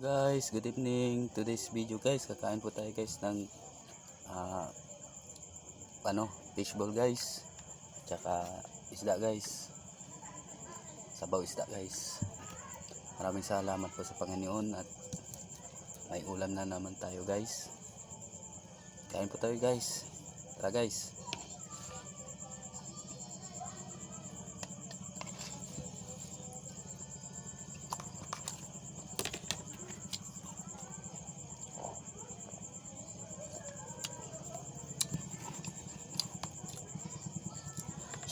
Guys, good evening. Today's video guys, kakain po tayo guys ng fishball guys, tsaka isda guys, sabaw isda guys. Maraming salamat po sa Panginoon at may ulam na naman tayo guys. Kain po tayo guys. Tara guys.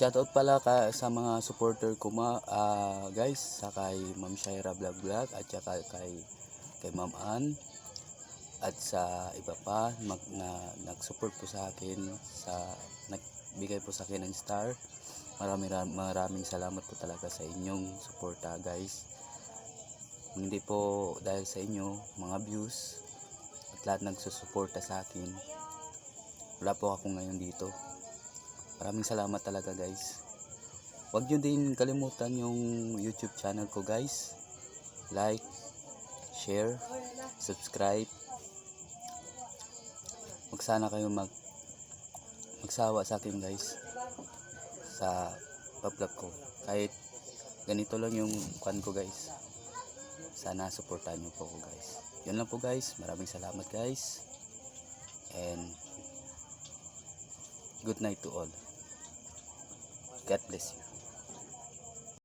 Shoutout pala sa mga supporter ko guys, sa kay Ma'am Shaira Vlog Vlog at saka kay Ma'am Ann at sa iba pa na nag-support po sa akin, nagbigay po sa akin ng star. Maraming salamat po talaga sa inyong suporta guys. Hindi po dahil sa inyo, mga views at lahat nagsusuporta sa akin, wala po ako ngayon dito. Maraming salamat talaga guys. Huwag nyo din kalimutan yung YouTube channel ko guys. Like, share, subscribe. Sana kayo magsawa sa akin guys sa pag-vlog ko. Kahit ganito lang yung kan ko guys. Sana supportahan nyo po ako guys. Yun lang po guys. Maraming salamat guys. And good night to all. God bless you.